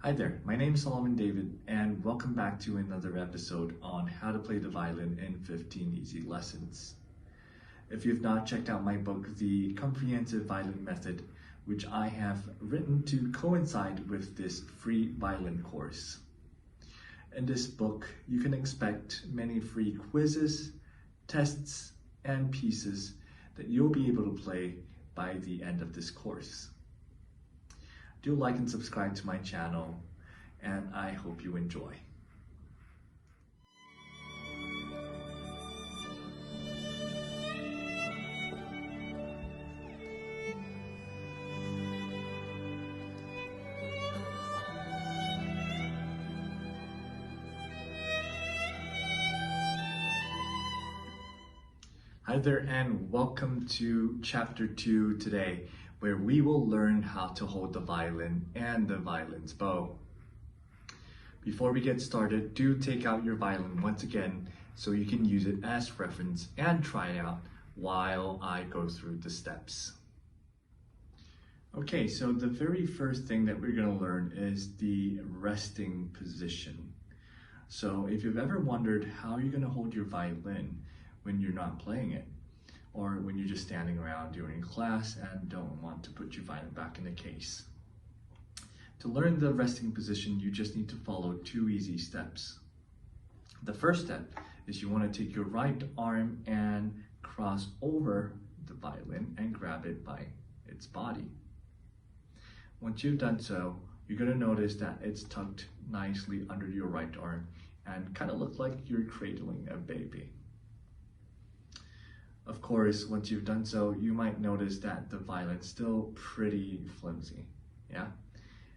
Hi there, my name is Solomon David and welcome back to another episode on how to play the violin in 15 easy lessons. If you've not checked out my book, The Comprehensive Violin Method, which I have written to coincide with this free violin course. In this book, you can expect many free quizzes, tests, and pieces that you'll be able to play by the end of this course. Do like and subscribe to my channel, and I hope you enjoy. Hi there and welcome to chapter 2 today, where we will learn how to hold the violin and the violin's bow. Before we get started, do take out your violin once again so you can use it as reference and try it out while I go through the steps. Okay, so the very first thing that we're going to learn is the resting position. So if you've ever wondered how you're going to hold your violin when you're not playing it, or when you're just standing around during class and don't want to put your violin back in the case. To learn the resting position, you just need to follow 2 easy steps. The first step is you want to take your right arm and cross over the violin and grab it by its body. Once you've done so, you're going to notice that it's tucked nicely under your right arm and kind of look like you're cradling a baby. Of course, once you've done so, you might notice that the violin's still pretty flimsy, yeah?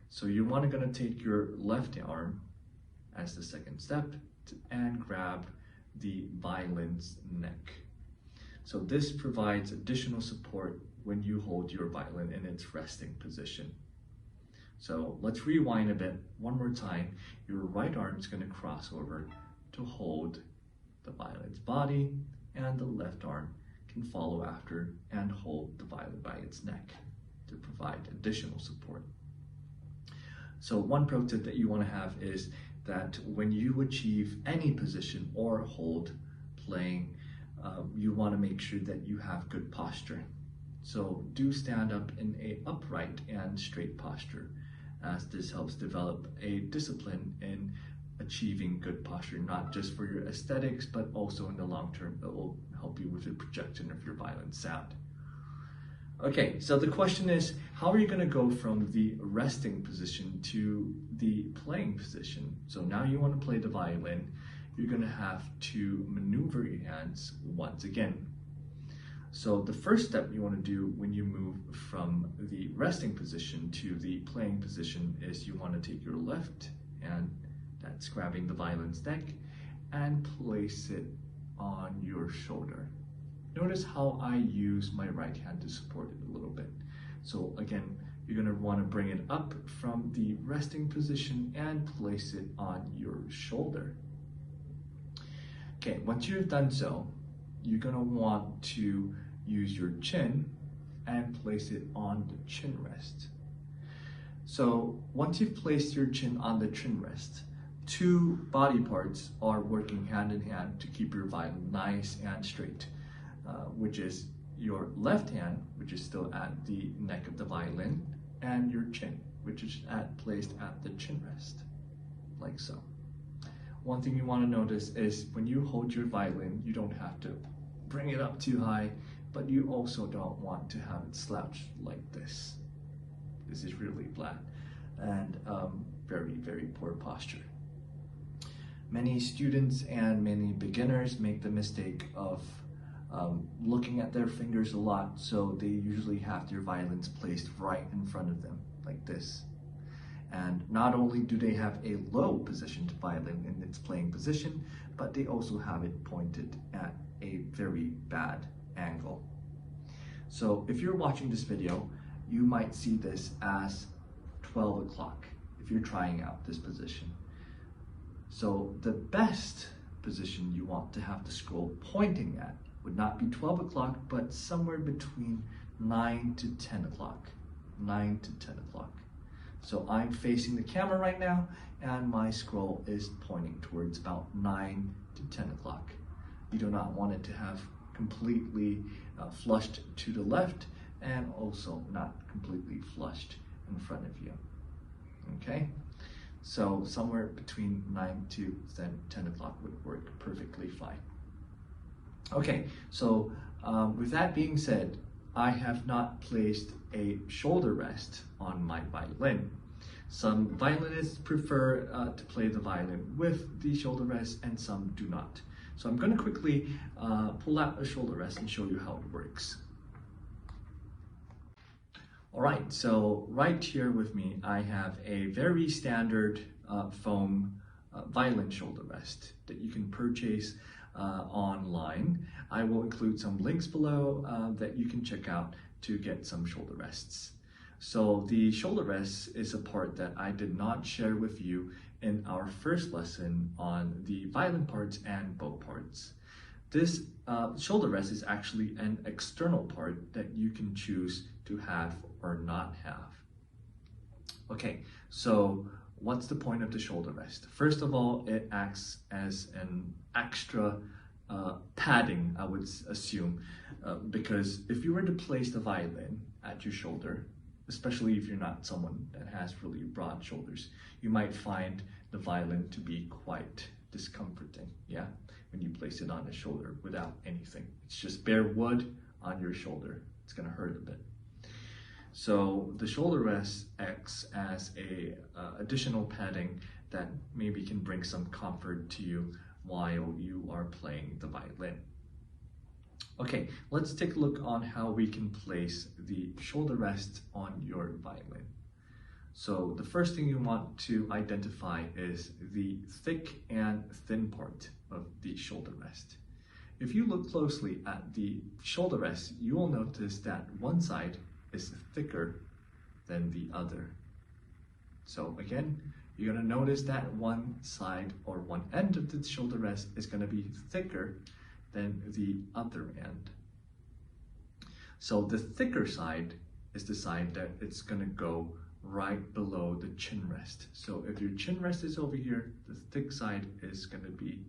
So you want to take your left arm as the second step and grab the violin's neck. So this provides additional support when you hold your violin in its resting position. So let's rewind a bit one more time. Your right arm is going to cross over to hold the violin's body, and the left arm can follow after and hold the violin by its neck to provide additional support. So one pro tip that you want to have is that when you achieve any position or hold playing, you want to make sure that you have good posture. So do stand up in an upright and straight posture, as this helps develop a discipline in achieving good posture, not just for your aesthetics, but also in the long term. It will help you with the projection of your violin sound. Okay, so the question is, how are you going to go from the resting position to the playing position? So now you want to play the violin, you're going to have to maneuver your hands once again. So the first step you want to do when you move from the resting position to the playing position is you want to take your left hand, that's grabbing the violin's neck, and place it on your shoulder. Notice how I use my right hand to support it a little bit. So again, you're going to want to bring it up from the resting position and place it on your shoulder. Okay, once you've done so, you're going to want to use your chin and place it on the chin rest. So once you've placed your chin on the chin rest, 2 body parts are working hand in hand to keep your violin nice and straight, which is your left hand, which is still at the neck of the violin, and your chin, which is placed at the chin rest, like so. One thing you want to notice is when you hold your violin, you don't have to bring it up too high, but you also don't want to have it slouched like this. This is really flat and very, very poor posture. Many students and many beginners make the mistake of looking at their fingers a lot, so they usually have their violins placed right in front of them, like this. And not only do they have a low positioned violin in its playing position, but they also have it pointed at a very bad angle. So if you're watching this video, you might see this as 12 o'clock if you're trying out this position. So the best position you want to have the scroll pointing at would not be 12 o'clock, but somewhere between 9 to 10 o'clock. 9 to 10 o'clock. So I'm facing the camera right now, and my scroll is pointing towards about 9 to 10 o'clock. You do not want it to have completely flushed to the left, and also not completely flushed in front of you. Okay, so somewhere between 9 to 10 o'clock would work perfectly fine. Okay, so with that being said, I have not placed a shoulder rest on my violin. Some violinists prefer to play the violin with the shoulder rest, and some do not. So I'm going to quickly pull out a shoulder rest and show you how it works. All right, so right here with me, I have a very standard foam violin shoulder rest that you can purchase online. I will include some links below that you can check out to get some shoulder rests. So the shoulder rest is a part that I did not share with you in our first lesson on the violin parts and bow parts. This shoulder rest is actually an external part that you can choose to have or not have. Okay, so what's the point of the shoulder rest? First of all, it acts as an extra padding, I would assume, because if you were to place the violin at your shoulder, especially if you're not someone that has really broad shoulders, you might find the violin to be quite discomforting, yeah, when you place it on the shoulder without anything. It's just bare wood on your shoulder. It's gonna hurt a bit. So the shoulder rest acts as a additional padding that maybe can bring some comfort to you while you are playing the violin. Okay, let's take a look on how we can place the shoulder rest on your violin. So the first thing you want to identify is the thick and thin part of the shoulder rest. If you look closely at the shoulder rest, you will notice that one side is thicker than the other. So again, you're going to notice that one side or one end of the shoulder rest is going to be thicker than the other end. So the thicker side is the side that it's going to go right below the chin rest. So if your chin rest is over here, the thick side is going to be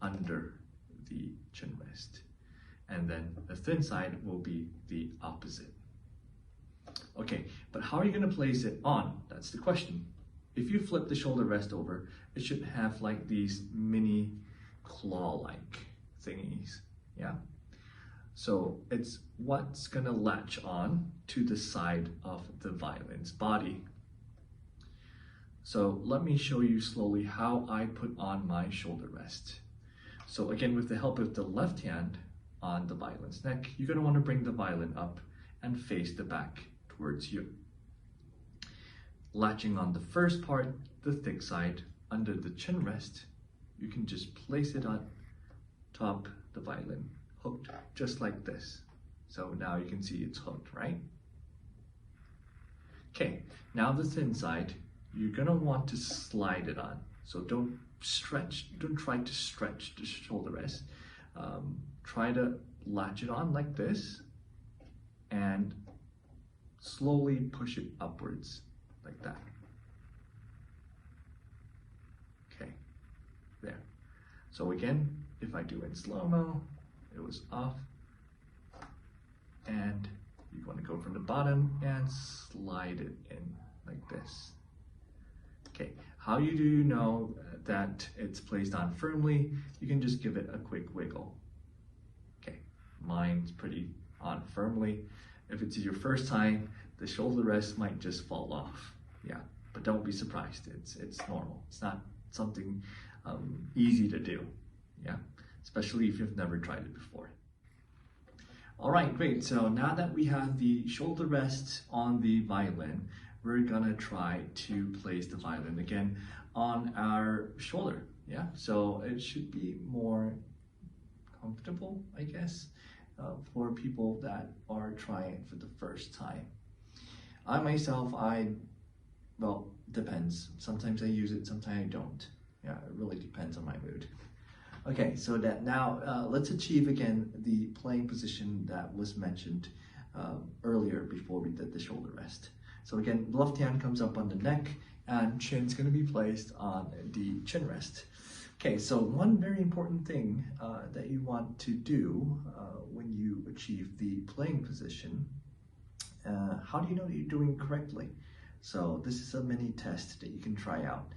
under the chin rest. And then the thin side will be the opposite. Okay, but how are you going to place it on? That's the question. If you flip the shoulder rest over, it should have like these mini claw-like thingies, yeah? So it's what's gonna latch on to the side of the violin's body. So let me show you slowly how I put on my shoulder rest. So again, with the help of the left hand on the violin's neck, you're gonna wanna bring the violin up and face the back towards you. Latching on the first part, the thick side, under the chin rest, you can just place it on top the violin, hooked just like this. So now you can see it's hooked, right? Okay, now the thin side, you're gonna want to slide it on. So don't try to stretch the shoulder rest. Try to latch it on like this and slowly push it upwards like that. Okay, there. So again, if I do in slow-mo, it was off, and you want to go from the bottom and slide it in like this. Okay, how do you know that it's placed on firmly? You can just give it a quick wiggle. Okay, mine's pretty on firmly. If it's your first time, the shoulder rest might just fall off. Yeah, but don't be surprised. It's normal. It's not something easy to do. Yeah, especially if you've never tried it before. All right, great. So now that we have the shoulder rest on the violin, we're gonna try to place the violin again on our shoulder. Yeah, so it should be more comfortable, I guess, for people that are trying for the first time. I myself, well, depends. Sometimes I use it, sometimes I don't. Yeah, it really depends on my mood. Okay, so that now let's achieve again the playing position that was mentioned earlier before we did the shoulder rest. So again, left hand comes up on the neck and chin's going to be placed on the chin rest. Okay, so one very important thing that you want to do when you achieve the playing position, how do you know that you're doing correctly? So this is a mini test that you can try out.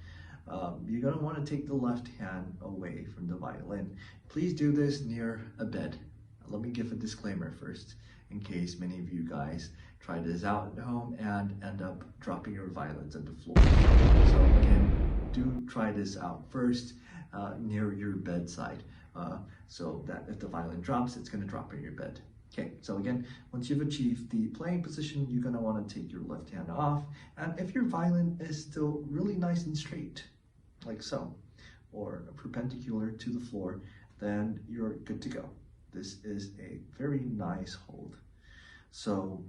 You're going to want to take the left hand away from the violin. Please do this near a bed. Let me give a disclaimer first, in case many of you guys try this out at home and end up dropping your violins on the floor. So again, do try this out first near your bedside, so that if the violin drops, it's going to drop in your bed. Okay, so again, once you've achieved the playing position, you're going to want to take your left hand off, and if your violin is still really nice and straight, like so, or perpendicular to the floor, then you're good to go. This is a very nice hold. So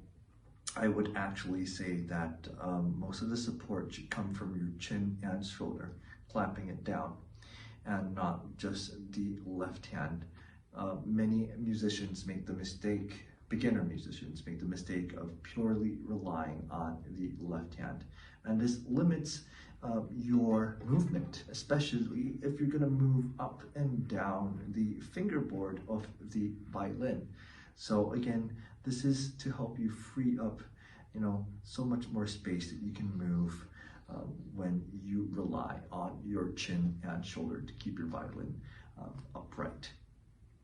I would actually say that most of the support should come from your chin and shoulder, clamping it down, and not just the left hand. Many musicians make the mistake, beginner musicians make the mistake of purely relying on the left hand. And this limits your movement, especially if you're going to move up and down the fingerboard of the violin. So again, this is to help you free up, so much more space that you can move when you rely on your chin and shoulder to keep your violin upright.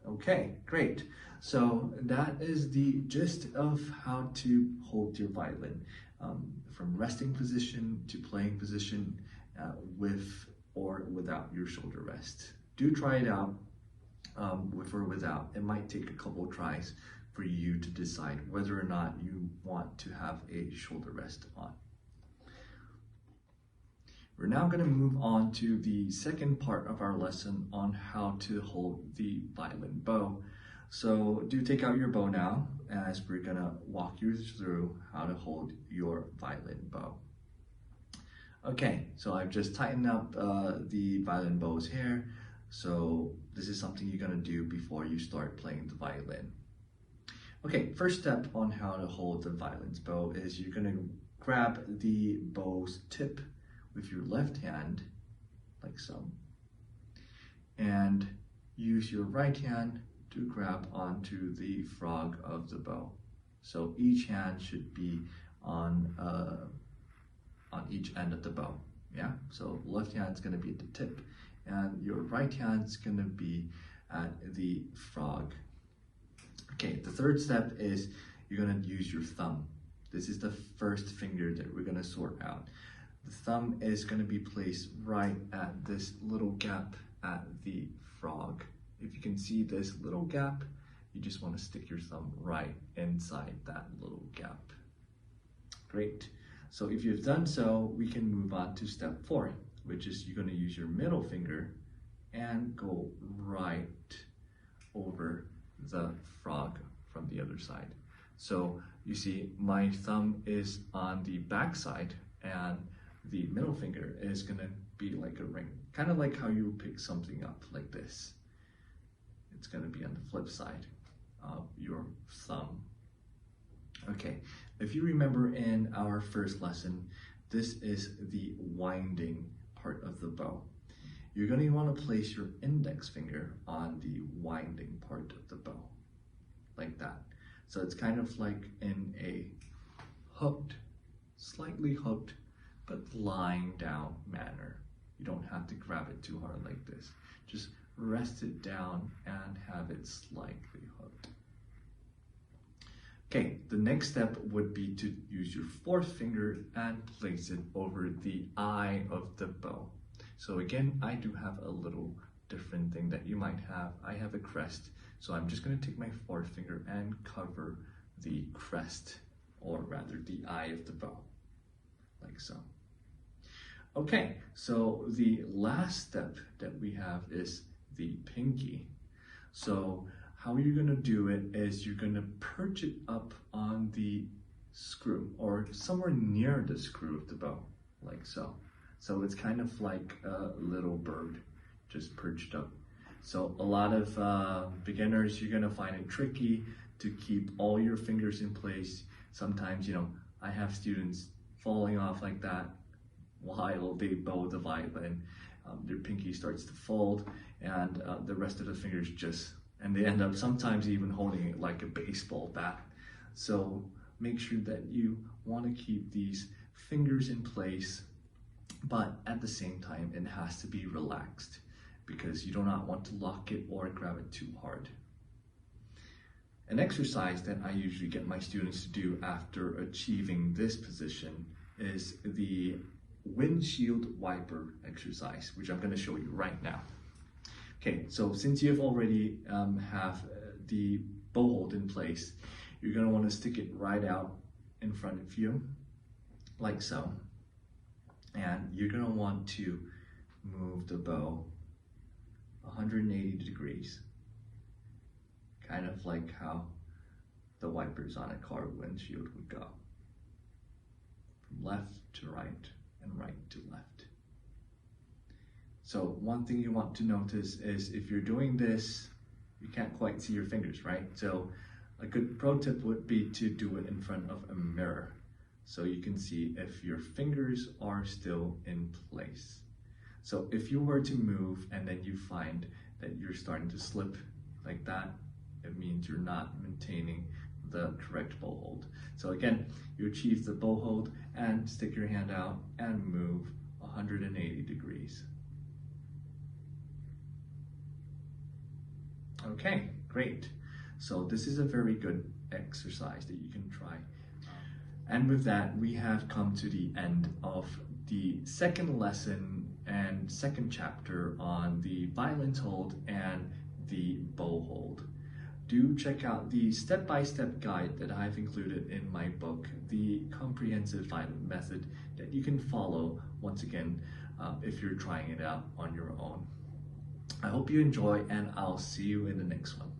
Okay, great. So that is the gist of how to hold your violin, from resting position to playing position, with or without your shoulder rest. Do try it out with or without. It might take a couple tries for you to decide whether or not you want to have a shoulder rest on. We're now going to move on to the second part of our lesson on how to hold the violin bow. So do take out your bow now, as we're going to walk you through how to hold your violin bow. Okay, so I've just tightened up the violin bow's hair. So this is something you're going to do before you start playing the violin. Okay, first step on how to hold the violin's bow is you're going to grab the bow's tip with your left hand, like so, and use your right hand to grab onto the frog of the bow. So each hand should be on each end of the bow, yeah? So left hand's gonna be at the tip, and your right hand's gonna be at the frog. Okay, the third step is you're gonna use your thumb. This is the first finger that we're gonna sort out. The thumb is going to be placed right at this little gap at the frog. If you can see this little gap, you just want to stick your thumb right inside that little gap. Great. So if you've done so, we can move on to step 4, which is you're going to use your middle finger and go right over the frog from the other side. So you see my thumb is on the back side, and the middle finger is going to be like a ring, kind of like how you pick something up like this. It's going to be on the flip side of your thumb. Okay, if you remember in our first lesson, this is the winding part of the bow. You're going to want to place your index finger on the winding part of the bow, like that. So it's kind of like in a hooked, slightly hooked, but lying down manner. You don't have to grab it too hard like this. Just rest it down and have it slightly hooked. Okay, the next step would be to use your fourth finger and place it over the eye of the bow. So again, I do have a little different thing that you might have. I have a crest, so I'm just going to take my fourth finger and cover the crest, or rather the eye of the bow, like so. Okay, so the last step that we have is the pinky. So how you're going to do it is you're going to perch it up on the screw, or somewhere near the screw of the bow, like so. So it's kind of like a little bird just perched up. So a lot of beginners, you're going to find it tricky to keep all your fingers in place. Sometimes, I have students falling off like that while they bow the violin. Their pinky starts to fold, and the rest of the fingers and they end up sometimes even holding it like a baseball bat. So make sure that you want to keep these fingers in place, but at the same time it has to be relaxed because you do not want to lock it or grab it too hard. An exercise that I usually get my students to do after achieving this position is the windshield wiper exercise, which I'm going to show you right now. Okay, so since you've already have the bow hold in place, you're going to want to stick it right out in front of you, like so. And you're going to want to move the bow 180 degrees, kind of like how the wipers on a car windshield would go, from left to right and right to left. So one thing you want to notice is if you're doing this, you can't quite see your fingers, right? So a good pro tip would be to do it in front of a mirror so you can see if your fingers are still in place. So if you were to move and then you find that you're starting to slip like that, it means you're not maintaining the correct bow hold. So again, you achieve the bow hold and stick your hand out and move 180 degrees. Okay, great. So this is a very good exercise that you can try. And with that, we have come to the end of the second lesson and second chapter on the violin hold and the bow hold. Do check out the step-by-step guide that I've included in my book, The Comprehensive Violin Method, that you can follow once again if you're trying it out on your own. I hope you enjoy, and I'll see you in the next one.